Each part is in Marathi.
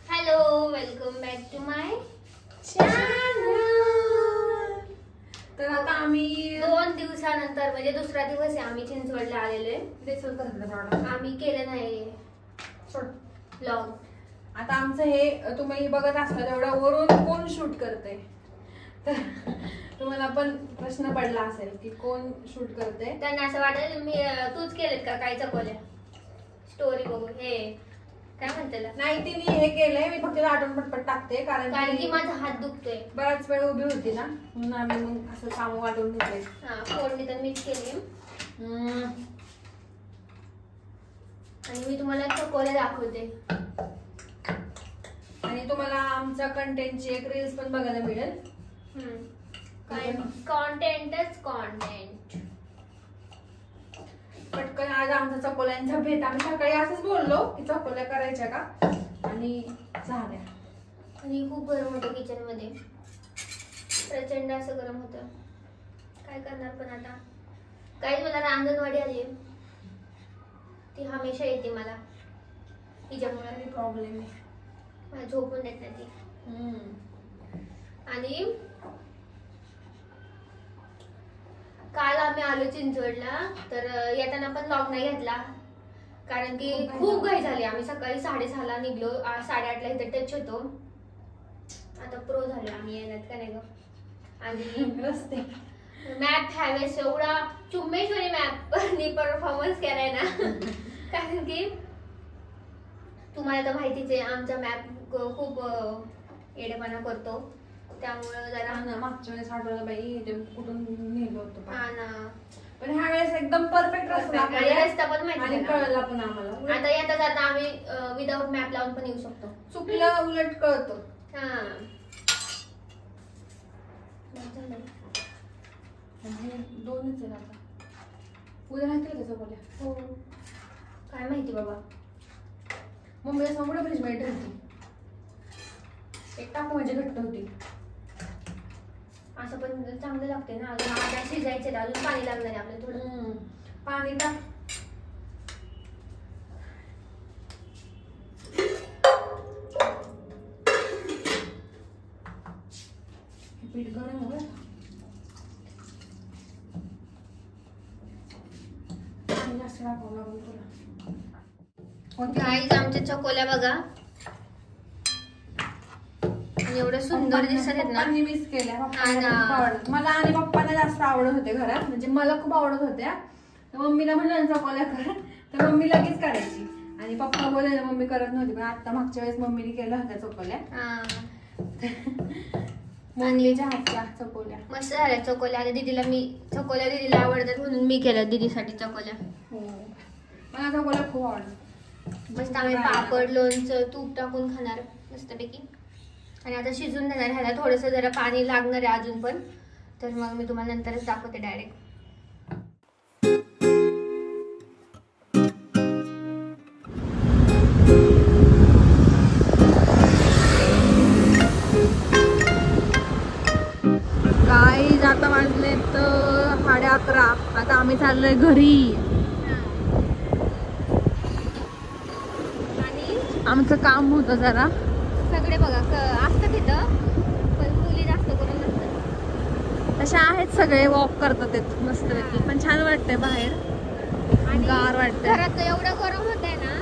Hello, welcome back to my channel. तर आता आम्ही 2 दिवसानंतर म्हणजे दुसरा दिवस आहे आम्ही चिंचवडला आलेलो आहे. आम्ही केलं नाही व्लॉग. आता आमचं हे तुम्ही बघत असता तेवढा वरून कोण शूट करते, तर तुम्हाला पण प्रश्न पडला असेल की कोण शूट करते. त्यांना असं वाटेल मी तूच केलेत का काय चकवल्या स्टोरी बघून. हे काय म्हणते नाही, तिने हे केलंय, मी फक्त आठवण पटपट टाकते कारण की माझा हात दुखतोय. बराच वेळ उभी होती ना, म्हणून आम्ही मग असं काम वाटून घेतलंय. हा, फोडणी तर मीच केली. आणि मी तुम्हाला चकोल्या दाखवते आणि तुम्हाला आमच्या कंटेंटची एक रील्स पण बघायला मिळेल. कॉन्टेंटच कॉन्टेंट. पटकन आज आमचा चकोल्यांचा भेट. आम्ही सकाळी असंच बोललो की चकोल्या करायच्या का, आणि झाल्या. आणि खूप गरम होतं किचन मध्ये, प्रचंड असं गरम होतं. काय करणार पण आता. काही मला रांगणवाडी आली, ती हमेशा येते मला. तिच्यामुळे प्रॉब्लेम आहे, मला झोपून देत नाही ती. आणि काल आम्ही आलो चिंचवडला, तर येताना पण व्लॉग नाही घेतला कारण की खूप घाई झाली. आम्ही सकाळी 6:30ला निघलो, 8:30ला इथे टच होतो. आता प्रो झालो आम्ही येण्यात का नाही ग. आणि रस्ते मॅप ह्यावेळेस एवढा चुम्मेश्वरी मॅप परफॉर्मन्स केलाय ना, कारण की तुम्हाला तर माहितीच आहे आमचा मॅप खूप येडेपणा करतो. त्यामुळे जरा मागच्या वेळेस आठवलं बाई ते कुठून नेलं होतं. हा ना, पण ह्या वेळेस एकदम परफेक्ट रस्ता पण माहिती आणि कळला पण आम्हाला. आता येता जाता आम्ही विदाउट मॅप लावून पण येऊ शकतो. चुकलं उलट कळतं. हा, दोनच आहे आता. उद्या राहतील का चकोल्या? हो, काय माहिती बाबा. मम्मीला समोर फ्रीज मध्ये ठेवते, एक टाकू म्हणजे घट्ट होती. असं पण चांगलं लागते ना. अजून आता शिजायचे, अजून पाणी लागणार आहे आपल्याला थोडं. पाणी टाक. पीठ गरम आहे बरं. पाणी जास्त टाकावं लागेल तुला. गाईज आमच्या चकोल्या बघा, आणि एवढं सुंदर दिसत आहेत ना. पप्पांनी मिस केल्या. मला आणि पप्पांना जास्त आवडत होते घरात, म्हणजे मला खूप आवडत होत्या. तर मम्मीला म्हणलं चकोल्या कर, तर मम्मी लगेच करायची. आणि पप्पा बोलायला मम्मी करत नव्हती, पण आता मागच्या वेळेस मम्मीने केल्या होत्या चकोल्या. मम्मीच्या हातच्या चकोल्या मस्त झाल्या चकोल्या. आणि दीदीला मी चकोल्या दीदीला आवडतात म्हणून मी केल्या दीदीसाठी चकोल्या. हो, मला चकोल्या खूप आवडतात. मस्त आम्ही पापड, लोणचं, तूप टाकून खाणार मस्तपैकी. आणि आता शिजून देणार. ह्याला थोडंसं जरा पाणी लागणार आहे अजून पण, तर मग मी तुम्हाला नंतरच दाखवते डायरेक्ट. गाईज आता वाजलेत 11:30. आता आम्ही चाललोय घरी. आमचं काम होतं जरा. सगळे बघा असतात इथं, पण मुली जास्त करून नसतात. तसे आहेत सगळे, वॉक करतात मस्तपैकी. पण छान वाटतंय बाहेर, आणि गार वाटतंय. घरात एवढं गरम होतंय ना,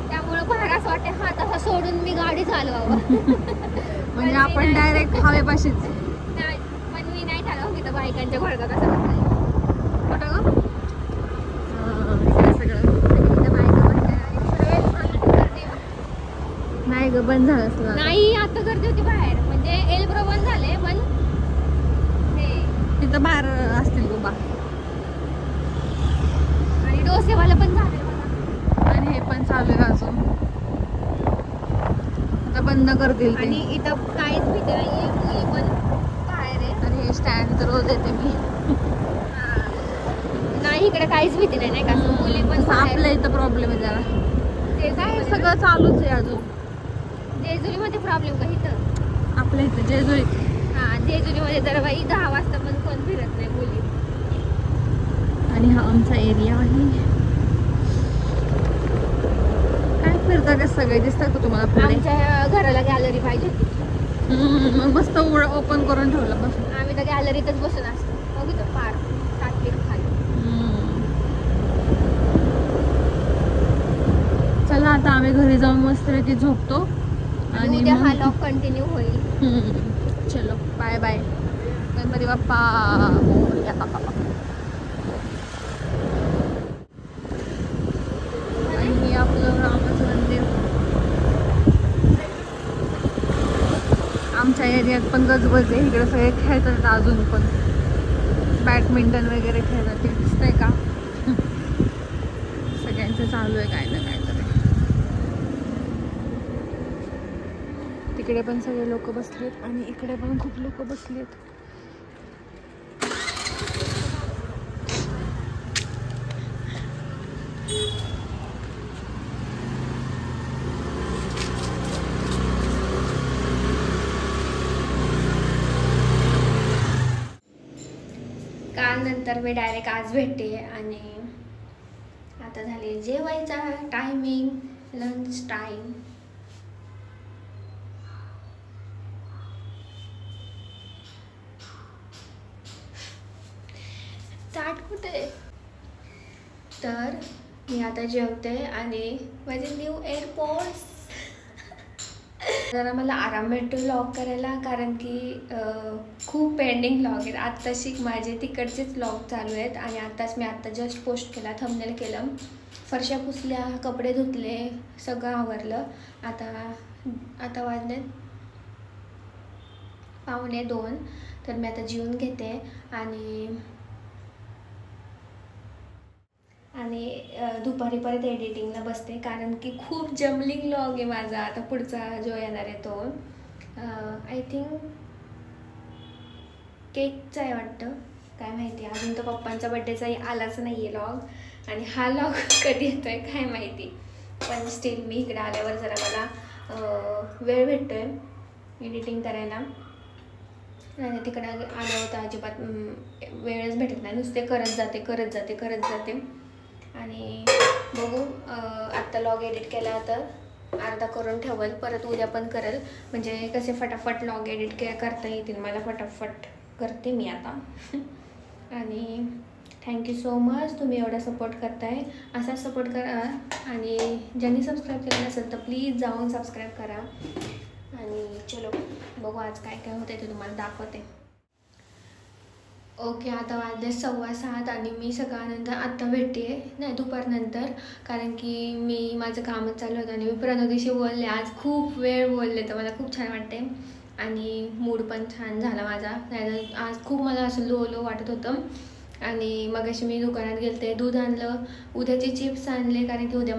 त्यामुळे बाहेर असं वाटतंय हात असा सोडून मी गाडी चालवावं. म्हणजे आपण डायरेक्ट हवेपाशीच. पण मी नाही चालवत इथं बायकांच्या घोळकात असं करताय. कुठं ग? सगळं नाही ग, बंद झालं असलं. नाही, आता गर्दी होती बाहेर, म्हणजे एल्ब्रो बंद झाले, पण तिथं बाहेर असतील उभा. आणि डोसेवाला पण झाले बघा. आणि हे पण चालू आहे अजून. आता बंद करतील. आणि इथं काहीच भीती नाहीये, मुली पण बाहेर आहे. आणि हे स्टँड तर रोज येते मी. नाही, इकडे काहीच भीती नाही का. मुली पण आपल्या इथं प्रॉब्लेम आहे जरा. ते काय सगळं चालूच आहे अजून. जेजुरीमध्ये प्रॉब्लेम का इथं? आपल्या इथं जेजुरी. हा, जेजुरीमध्ये जरा बाई 10 वाजता पण कोण फिरत नाही मुली. आणि हा आमचा एरिया आहे. फिरतात ते सगळे, दिसतात का तुम्हाला पुढे? आमच्या घराला गॅलरी पाहिजे होती. मग मस्त ओपन करून ठेवलं बस. आम्ही तर गॅलरीतच बसून असतो. बघितलं पार सात्विक खाली. चला आता आम्ही घरी जाऊन मस्तपैकी झोपतो आणि उद्या हा लॉग कंटिन्यू होईल. चलो बाय बाय. गणपती बाप्पा मोरया. आणि आपलं रामाचं मंदिर. आमच्या एरियात पण गजबज आहे. इकडे सगळे खेळतात अजून पण. बॅडमिंटन वगैरे खेळतात. ते दिसतंय का? सगळ्यांचं चालू आहे काय ना काय तरी. तिकडे पण सगळे लोक बसलेत आणि इकडे पण खूप लोक बसलेत. काल नंतर मी डायरेक्ट आज भेटते आणि आता झाले जेवायचा टायमिंग, लंच टाइम. ताट कुठे? तर मी आता जेवते आणि माझे न्यू एअरपोर्ट्स. जरा मला आराम भेटतो व्लॉग करायला, कारण की खूप पेंडिंग व्लॉग आहेत. आत्ताशी माझे तिकडचेच व्लॉग चालू आहेत आणि मी आत्ता जस्ट पोस्ट केला, थंबनेल केलं, फरशा पुसल्या, कपडे धुतले, सगळं आवरलं. आता वाजले 1:45. तर मी आता जेवून घेते आणि दुपारी परत एडिटिंगला बसते, कारण की खूप जमलिंग व्लॉग आहे माझा आता पुढचा जो येणार आहे तो. आय थिंक केकचा आहे वाटतं, काय माहिती. अजून तर पप्पांचा बड्डेचाही आलाच नाही आहे व्लॉग आणि हा व्लॉग कधी येतो आहे काय माहिती. पण स्टील मी इकडे आल्यावर जरा मला वेळ भेटतो आहे एडिटिंग करायला. आणि तिकडे आलं होतं अजिबात वेळच भेटत नाही, नुसते करत जाते. आणि बघू, आत्ता लॉग एडिट केला तर अर्धा करून ठेवल, परत उद्या पण करेल. म्हणजे कसे फटाफट लॉग एडिट करता येतील मला, फटाफट करते मी आता. आणि थँक्यू सो मच, तुम्ही एवढा सपोर्ट करताय. असा सपोर्ट करा आणि ज्यांनी सबस्क्राईब केलं नसेल तर प्लीज जाऊन सबस्क्राईब करा. आणि चलो बघू आज काय काय होतं ते तुम्हाला दाखवते. ओके, आता वाजले 6:15 आणि मी सकाळनंतर आत्ता भेटते नाही दुपारनंतर, कारण की माझं कामच चालू होतं आणि मी प्रणोदीशी बोलले. आज खूप वेळ बोलले तर मला खूप छान वाटते आणि मूड पण छान झाला माझा. नाही आज खूप मला असं लो वाटत होतं. आणि मग अशी मी दुकानात गेलते, दूध आणलं, उद्याचे चिप्स आणले, कारण की उद्या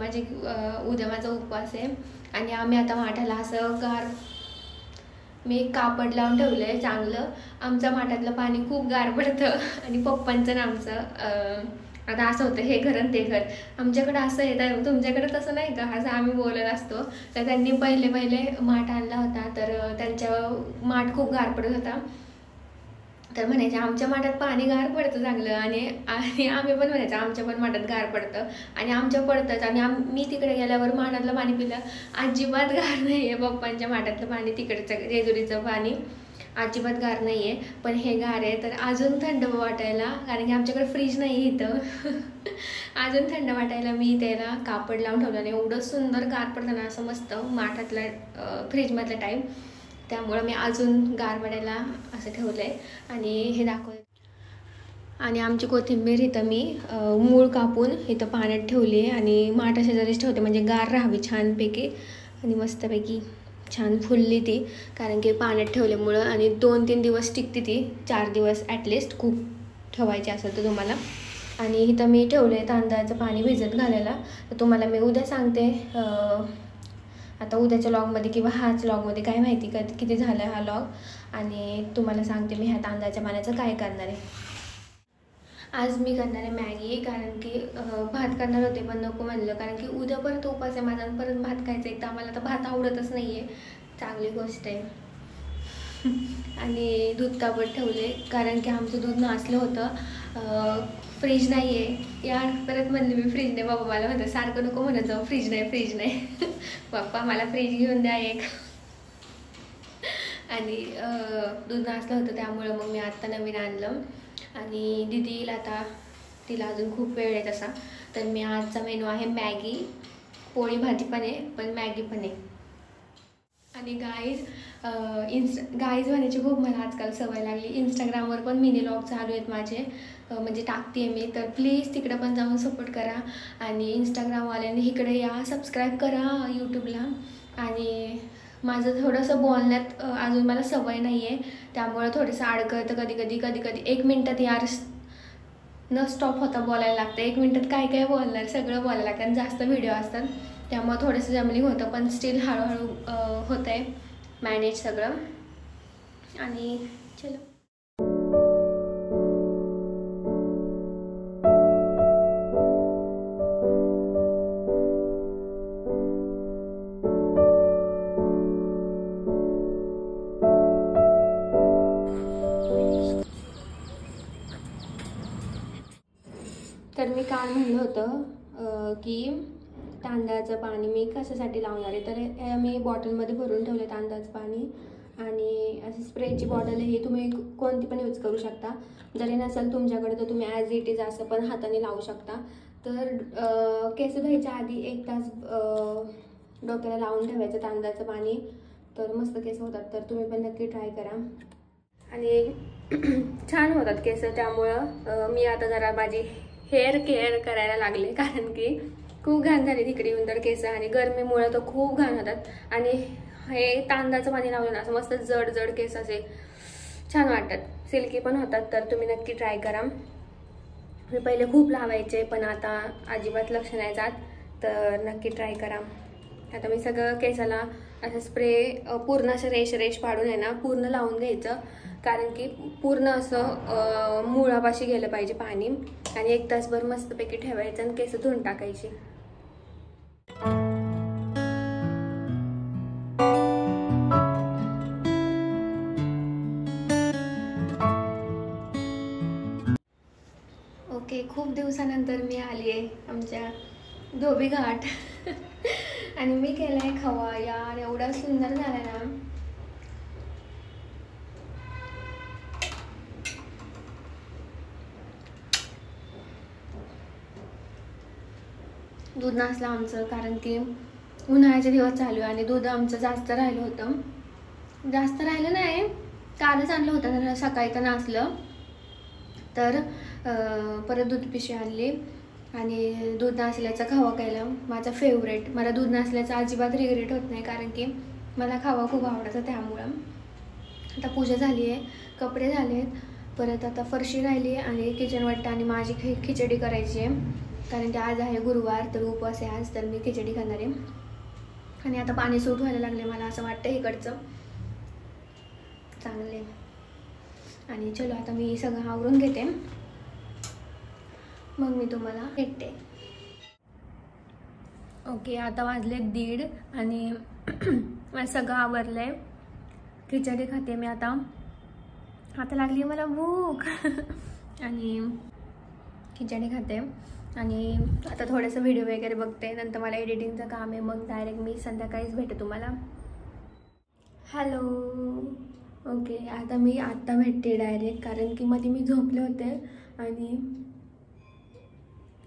माझा उपवास आहे. आणि आम्ही आता माठाला असं मी एक कापड लावून ठेवलं आहे चांगलं. आमच्या माठातलं पाणी खूप गार पडतं आणि पप्पांचं आणि आमचं आता असं होतं, हे घर आणि ते घर. आमच्याकडं असं आहे, तुमच्याकडे तसं नाही का, असं आम्ही बोलत असतो. तर त्यांनी पहिले माठ आणला होता, तर त्यांच्या माठ खूप गार पडत होता. तर म्हणायचे आमच्या माठात पाणी गार पडतं चांगलं, आणि आम्ही पण म्हणायचं आमच्या पण माठात गार पडतं, आणि आमच्या पडतंच. आणि मी तिकडे गेल्यावर माठातलं पाणी पिलं, अजिबात गार नाही आहे. पप्पांच्या माठातलं पाणी, तिकडचं जेजुरीचं पाणी अजिबात गार नाही आहे, पण हे गार आहे. तर अजून थंड वाटायला, कारण की आमच्याकडे फ्रीज नाही आहे इथं, अजून थंड वाटायला मी त्याला कापड लावून ठेवलं. आणि एवढं सुंदर गार पडतं ना, असं मस्त माठातलं फ्रीजमधलं टाईप. त्यामुळं मी अजून गार पडायला असं ठेवलं आहे आणि हे दाखवलं. आणि आमची कोथिंबीर इथं मी मूळ कापून इथं पाण्यात ठेवली आहे आणि माठा शेजारीच ठेवते, म्हणजे गार राहावी छानपैकी. आणि मस्तपैकी छान फुलली ती, कारण की पाण्यात ठेवल्यामुळं. आणि 2-3 दिवस टिकते ती, 4 दिवस ॲटलिस्ट, खूप ठेवायची असेल तर तुम्हाला. आणि इथं मी ठेवलं आहे तांदळाचं पाणी भिजत घालायला. तर तुम्हाला मी उद्या सांगते, आता उद्याच्या लॉगमध्ये किंवा हाच लॉगमध्ये, काय माहिती किती झालं हा लॉग. आणि तुम्हाला सांगते मी ह्या तांदळाच्या पाण्याचं काय करणार आहे. आज मी करणार आहे मॅगी, कारण की भात करणार होते पण नको म्हणलं, कारण की उद्या परत उपास आहे माझा, परत भात खायचं आहे. तर आम्हाला तर भात आवडतच नाही आहे, चांगली गोष्ट आहे. आणि दूध तापत ठेवले, कारण की आमचं दूध नासलं होतं. फ्रीज नाही आहे यार. परत म्हणले मी फ्रीज नाही. बाबा मला म्हणतं सारखं नको म्हणत जाऊ फ्रीज नाही फ्रीज नाही. पप्पा मला फ्रीज घेऊन द्या एक. आणि दूध नासलं होतं त्यामुळं मग मी आत्ता नवीन आणलं. आणि दीदी येईल आता, तिला अजून खूप वेळ आहे तसा. तर मी आजचा मेनू आहे मॅगी, पोळी भाजी पण आहे पण मॅगी पण आहे. आणि गाईज म्हणायची खूप मला आजकाल सवय लागली. इंस्टाग्रामवर पण मिनी व्लॉग चालू आहेत माझे, म्हणजे टाकते मी. तर प्लीज तिकडं पण जाऊन सपोर्ट करा. आणि इंस्टाग्रामवाल्यांनी इकडे या, सबस्क्राईब करा यूट्यूबला. आणि माझं थोडंसं बोलण्यात अजून मला सवय नाही आहे, त्यामुळं थोडंसं अडकळतं कधी कधी 1 मिनटात यार न स्टॉप होता बोलायला लागतं. 1 मिनटात काय काय बोलणार, सगळं बोलायला लागतं. आणि जास्त व्हिडिओ असतात त्यामुळं थोडंसं जमलिंग होतं, पण स्टील हळूहळू होतं आहे मॅनेज सगळं. आणि चलो तर मी काल म्हणलं होतं की तांदळाचं पाणी मी कशासाठी लावणार आहे. तर मी बॉटलमध्ये भरून ठेवलं तांदळाचं पाणी. आणि अशी स्प्रेची बॉटल आहे, तुम्ही कोणती पण यूज करू शकता. जरी नसेल तुमच्याकडे तर तुम्ही ॲज इट इज असं पण हाताने लावू शकता. तर केस धुवायच्या आधी 1 तास डोक्याला लावून ठेवायचं तांदळाचं पाणी, तर मस्त केस होतात. तर तुम्ही पण नक्की ट्राय करा. आणि छान होतात केस. त्यामुळं मी आता जरा माझी हेअर केअर करायला लागले, कारण की खूप घाण झाली तिकडे येऊन तर केस. आणि गरमीमुळे तर खूप घाण होतात. आणि हे तांदळाचं पाणी लावलं ना असं मस्त जड जड केस असे छान वाटतात, सिल्की पण होतात. तर तुम्ही नक्की ट्राय करा. मी पहिले खूप लावायचे पण आता अजिबात लक्ष नाही जात. तर नक्की ट्राय करा. आता मी सगळं केसाला असं स्प्रे पूर्ण असं रेश पाडून आहे ना पूर्ण लावून घ्यायचं, कारण की पूर्ण असं मुळापाशी गेलं पाहिजे पाणी. आणि 1 तासभर मस्तपैकी ठेवायचं आणि केस धुवून टाकायची. ओके, खूप दिवसानंतर मी आली आहे आमच्या धोबी घाट. आणि मी केलाय खवा. यार एवढा सुंदर झालाय ना. दूध नसलं आमचं, कारण की उन्हाळ्याचे दिवस चालू आहे आणि दूध आमचं जास्त राहिलं होतं. जास्त राहिलं नाही, कालच आणलं होतं. तर सकाळी तर नासलं, तर परत दूध पिशवी आणली आणि दूध नासल्याचा खवा केला. माझा फेवरेट. मला दूध नासल्याचा अजिबात रिग्रेट होत नाही, कारण की मला खवा खूप आवडतं. त्यामुळं आता पूजा झाली आहे, कपडे झाले आहेत, परत आता फरशी राहिली आणि किचन वाटतं. आणि माझी खिचडी करायची आहे, कारण की आज आहे गुरुवार, तर उपवास आहे आज. तर मी खिचडी खाणार आहे. आणि आता पाणी सूट व्हायला लागले, मला असं वाटतं इकडचं चांगले. आणि चलो आता मी सगळं आवरून घेते, मग मी तुम्हाला भेटते. ओके, आता वाजले 1:30 आणि मला सगळं आवरलं आहे. खिचडी खाते मी आता. आता लागली मला भूक. आणि खिचडी खाते आणि आता थोडंसं व्हिडिओ वगैरे बघते. नंतर मला एडिटिंगचं काम आहे, मग डायरेक्ट मी संध्याकाळीच भेटते तुम्हाला. हॅलो. ओके, आता मी आत्ता भेटते डायरेक्ट, कारण की मध्ये मी झोपले होते आणि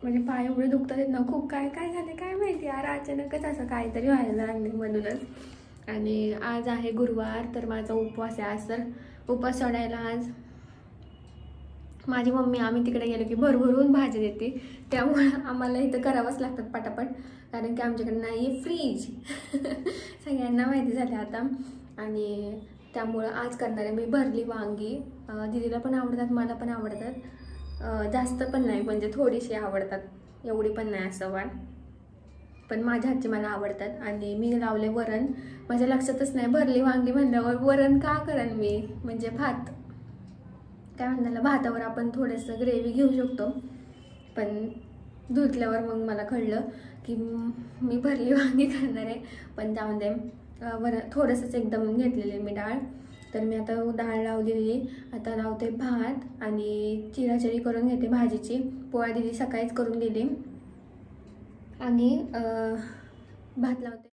म्हणजे पाय एवढे दुखतात आहेत ना खूप. काय झालं काय माहिती यार, अचानकच असं काहीतरी व्हायला लागले म्हणूनच. आणि आज आहे गुरुवार, तर माझा उपवास आहे आज. तर उपवास सोडायला आज माझी मम्मी, आम्ही तिकडे गेलो की भरभरून भाजी देते, त्यामुळे आम्हाला इथं करावंच लागतात पटापट, कारण की आमच्याकडे नाही आहे फ्रीज. सगळ्यांना माहिती झालं आता. आणि त्यामुळं आज करणार आहे मी भरली वांगी. दीदीला पण आवडतात, मला पण आवडतात. जास्त पण नाही, म्हणजे थोडीशी आवडतात, एवढी पण नाही असं वाट, पण माझ्या हातची मला आवडतात. आणि मी लावले वरण. माझ्या लक्षातच नाही भरली वांगी म्हणल्यावर वरण का करेन मी, म्हणजे भात काय म्हणतात, भातावर आपण थोडंसं ग्रेव्ही घेऊ शकतो. पण धुतल्यावर मग मला कळलं की मी भरली वांगी करणार आहे. पण त्यामध्ये वरण थोडंसंच एकदम घेतलेले मी डाळ. तर मी आता डाळ लावलेली, आता लावते भात आणि चिराचिरी करून घेते भाजीची. पोळ्या दिदी सकाळीच करून गेली आणि भात लावते.